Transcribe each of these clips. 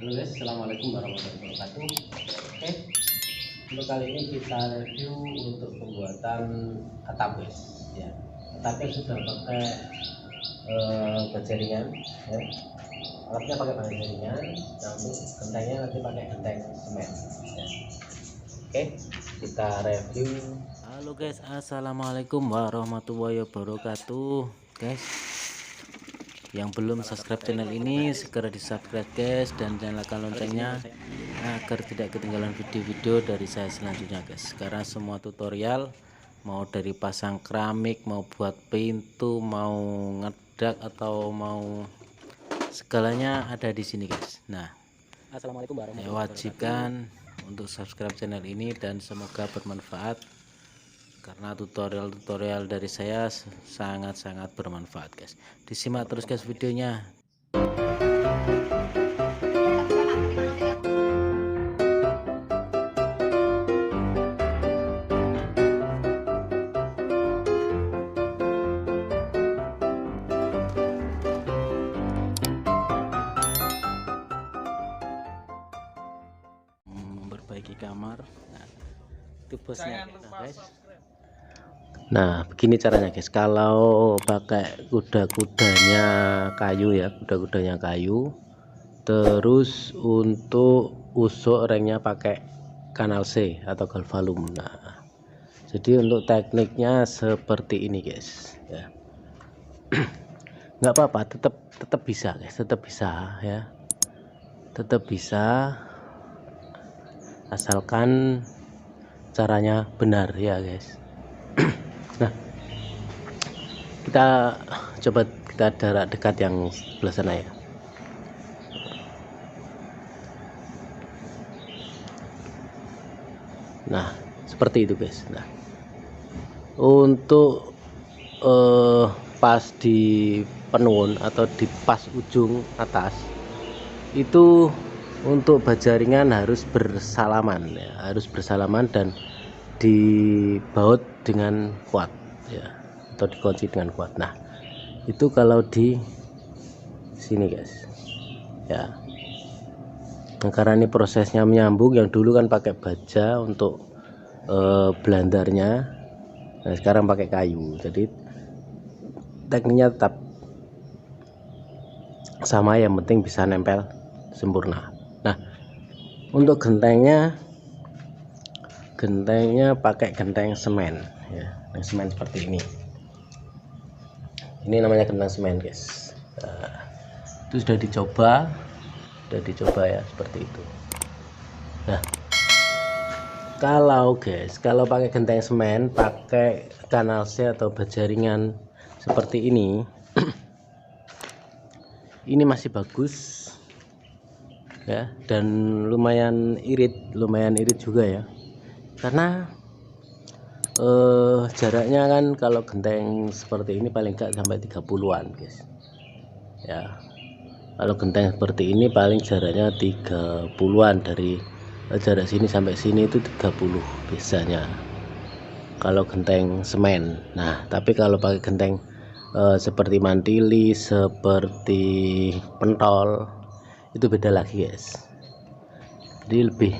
Halo guys, assalamualaikum warahmatullahi wabarakatuh. Oke, untuk kali ini kita review untuk pembuatan atap guys. Ya, atapnya sudah pakai baja ringan. Ya. Alatnya pakai baja ringan. Nah, untuk gentengnya nanti pakai genteng semen. Ya. Oke, kita review. Halo guys, assalamualaikum warahmatullahi wabarakatuh. Guys, yang belum subscribe channel ini segera di subscribe guys, dan nyalakan loncengnya agar tidak ketinggalan video-video dari saya selanjutnya guys. Karena semua tutorial, mau dari pasang keramik, mau buat pintu, mau ngedak, atau mau segalanya ada di sini guys. Nah, Assalamualaikum warahmatullahi wabarakatuh. wajibkan untuk subscribe channel ini dan semoga bermanfaat, karena tutorial-tutorial dari saya sangat-sangat bermanfaat guys. Disimak terus guys videonya. Memperbaiki kamar. Nah, itu bosnya guys. Nah, begini caranya guys. Kalau pakai kuda-kudanya kayu ya, kuda-kudanya kayu. Terus untuk usuk ringnya pakai kanal C atau galvalum. Nah, jadi untuk tekniknya seperti ini guys. Ya, nggak apa-apa, tetap bisa guys, tetap bisa ya, tetap bisa asalkan caranya benar ya guys. Nah, kita coba kita jarak dekat yang sebelah sana ya. Nah, seperti itu guys. Nah, untuk pas di penun atau di pas ujung atas itu untuk baja ringan harus bersalaman ya, harus bersalaman dan dibaut dengan kuat ya, atau dikunci dengan kuat. Nah, itu kalau di sini guys ya. Nah, karena ini prosesnya menyambung, yang dulu kan pakai baja untuk belandarnya, nah sekarang pakai kayu, jadi tekniknya tetap sama, yang penting bisa nempel sempurna. Nah, untuk gentengnya pakai genteng semen ya, semen seperti ini. Ini namanya genteng semen guys. Nah, itu sudah dicoba ya, seperti itu. Nah, kalau pakai genteng semen, pakai kanal C atau baja ringan seperti ini, ini masih bagus ya, dan lumayan irit juga ya, karena jaraknya kan kalau genteng seperti ini paling enggak sampai 30-an guys ya. Kalau genteng seperti ini paling jaraknya 30-an, dari jarak sini sampai sini itu 30 biasanya kalau genteng semen. Nah, tapi kalau pakai genteng seperti mantili, seperti pentol, itu beda lagi guys. Jadi lebih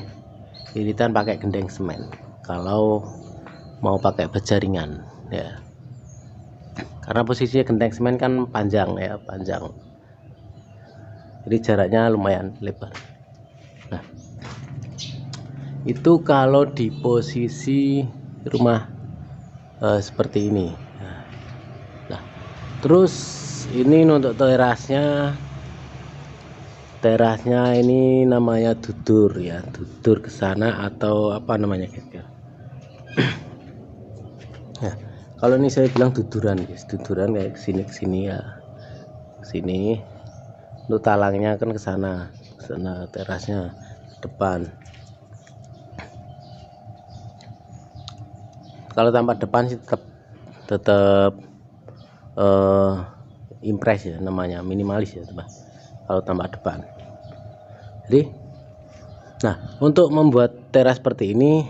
iritan pakai genteng semen kalau mau pakai baja ringan ya, karena posisinya genteng semen kan panjang ya, jadi jaraknya lumayan lebar. Nah, itu kalau di posisi rumah seperti ini. Nah, terus ini untuk terasnya ini namanya dudur ya, dudur ke sana atau apa namanya guys. Nah, kalau ini saya bilang duduran guys, duduran kayak ke sini ya, ke sini. Untuk talangnya kan ke sana, terasnya ke depan. Kalau tanpa depan sih tetap impres ya, namanya minimalis ya teman, kalau tanpa depan. Jadi, nah, untuk membuat teras seperti ini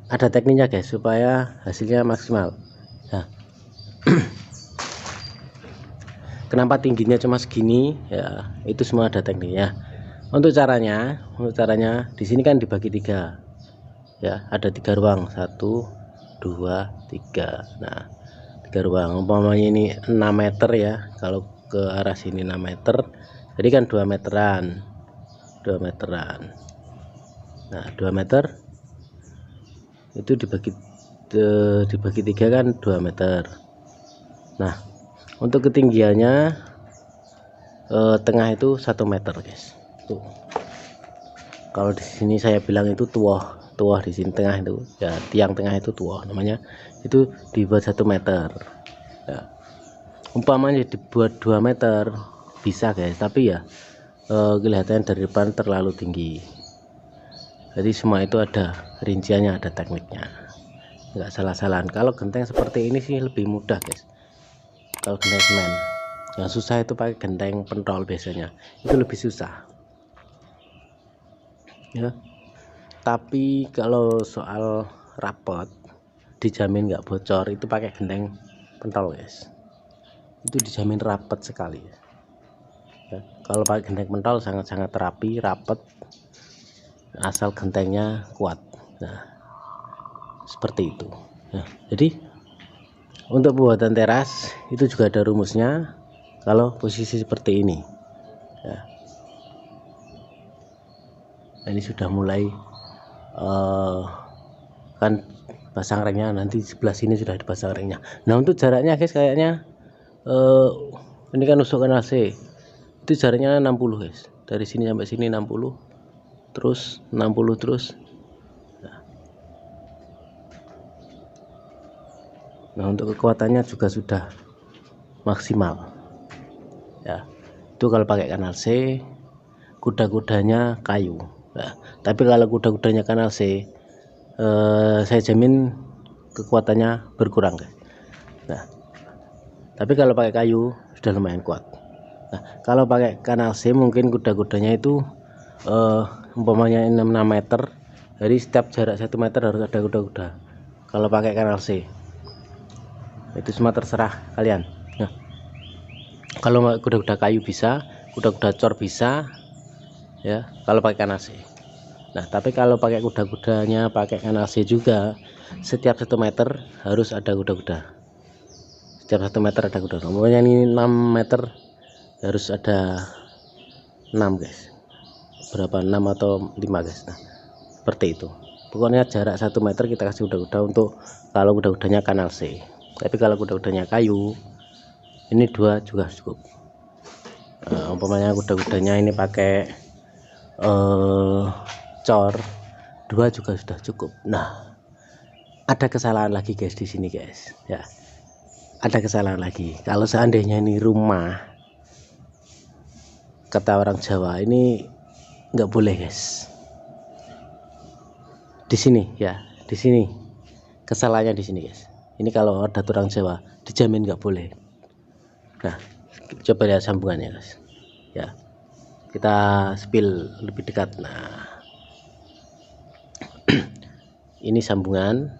ada tekniknya guys, supaya hasilnya maksimal. Nah, kenapa tingginya cuma segini ya, itu semua ada tekniknya. Untuk caranya di sini kan dibagi 3 ya, ada 3 ruang, 1 2 3. Nah, 3 ruang, umpamanya ini 6 meter ya, kalau ke arah sini 6 meter, jadi kan 2 meteran. Nah, 2 meter itu dibagi 3 kan 2 meter. Nah, untuk ketinggiannya tengah itu 1 meter guys. Tuh, kalau di sini saya bilang itu tuah di sini tengah itu ya, tiang tengah itu tuah namanya, itu dibuat 1 meter ya. Umpamanya dibuat 2 meter bisa guys, tapi ya kelihatan dari depan terlalu tinggi. Jadi semua itu ada rinciannya, ada tekniknya, nggak salah-salahan. Kalau genteng seperti ini sih lebih mudah guys. Kalau genteng semen yang susah itu pakai genteng pentol, biasanya itu lebih susah ya. Tapi kalau soal rapot dijamin nggak bocor, itu pakai genteng pentol guys, itu dijamin rapet sekali ya. Kalau pakai genteng pentol sangat-sangat rapi, rapet, asal gentengnya kuat. Nah, seperti itu ya. Jadi untuk pembuatan teras itu juga ada rumusnya. Kalau posisi seperti ini ya, ini sudah mulai kan pasang ringnya, nanti sebelah sini sudah dipasang ringnya. Nah, untuk jaraknya guys, kayaknya ini kan nusuk kanal C, itu jaraknya 60 guys, dari sini sampai sini 60, terus 60 terus. Nah, untuk kekuatannya juga sudah maksimal ya. Itu kalau pakai kanal C, kuda-kudanya kayu. Nah, tapi kalau kuda-kudanya kanal C, saya jamin kekuatannya berkurang guys. Nah, tapi kalau pakai kayu sudah lumayan kuat. Nah, kalau pakai kanal C mungkin kuda-kudanya itu umpamanya 6 meter, jadi setiap jarak 1 meter harus ada kuda-kuda. Kalau pakai kanal C itu semua terserah kalian. Nah, kalau kuda-kuda kayu bisa, kuda-kuda cor bisa ya, kalau pakai kanal C. Nah, tapi kalau pakai kuda-kudanya pakai kanal C juga, setiap 1 meter harus ada kuda-kuda. Setiap 1 meter ada kuda. Pokoknya ini 6 meter harus ada 6 guys. Berapa, 6 atau 5 guys. Nah, seperti itu. Pokoknya jarak 1 meter kita kasih kuda-kuda untuk kalau kuda-kudanya kanal C. Tapi kalau kuda-kudanya kayu, ini 2 juga cukup. Umpamanya kuda-kudanya ini pakai cor, 2 juga sudah cukup. Nah, ada kesalahan lagi guys di sini guys ya, ada kesalahan lagi. Kalau seandainya ini rumah, kata orang Jawa ini nggak boleh guys. Di sini ya, di sini kesalahannya di sini guys. Ini kalau ada orang Jawa dijamin nggak boleh. Nah, coba lihat sambungannya guys ya, kita spill lebih dekat. Nah, ini sambungan,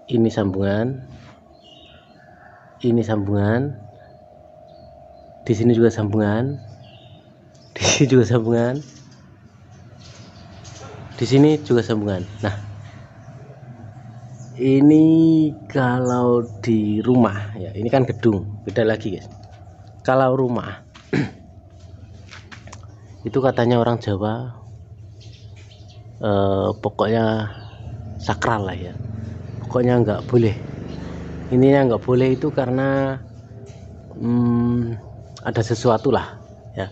ini sambungan, ini sambungan, di sini juga sambungan, di sini juga sambungan, di sini juga sambungan. Nah, ini kalau di rumah ya, ini kan gedung, beda lagi guys. Kalau rumah itu katanya orang Jawa pokoknya sakral lah ya, pokoknya nggak boleh. Ininya nggak boleh itu karena ada sesuatu lah ya.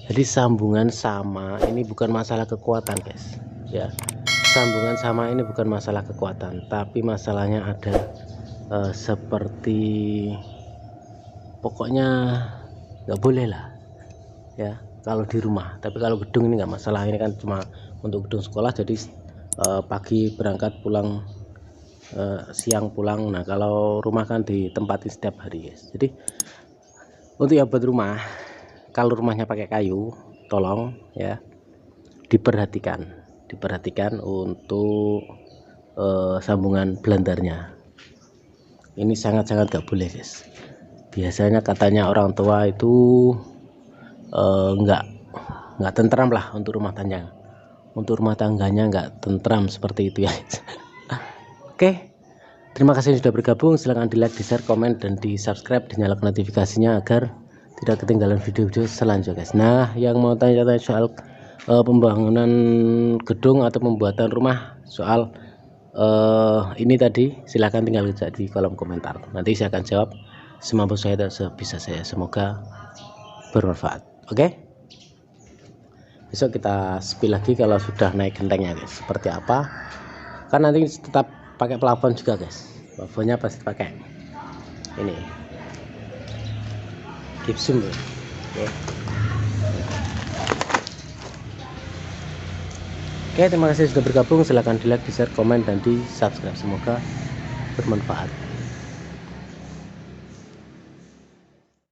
Jadi sambungan sama ini bukan masalah kekuatan guys ya. Sambungan sama ini bukan masalah kekuatan, tapi masalahnya ada seperti pokoknya nggak boleh lah ya kalau di rumah. Tapi kalau gedung ini nggak masalah, ini kan cuma untuk gedung sekolah, jadi pagi berangkat pulang siang pulang. Nah, kalau rumah kan ditempatin setiap hari guys. Jadi untuk yang buat rumah, kalau rumahnya pakai kayu, tolong ya diperhatikan untuk sambungan belandarnya. Ini sangat-sangat gak boleh guys. Biasanya katanya orang tua itu nggak nggak tentram lah untuk rumah tangganya nggak tentram seperti itu ya. Oke, terima kasih sudah bergabung. Silahkan di like, di share, komen, dan di subscribe, dinyalakan notifikasinya agar tidak ketinggalan video-video selanjutnya guys. Nah, yang mau tanya-tanya soal pembangunan gedung atau pembuatan rumah, soal ini tadi, silahkan tinggal di kolom komentar, nanti saya akan jawab semampu saya dan sebisa saya. Semoga bermanfaat. Oke, besok kita spill lagi kalau sudah naik gentengnya guys, seperti apa. Kan nanti tetap pakai plafon juga guys, plafonnya pasti pakai ini gipsum ya. Oke, terima kasih sudah bergabung. Silahkan di like, di share, komen, dan di subscribe. Semoga bermanfaat.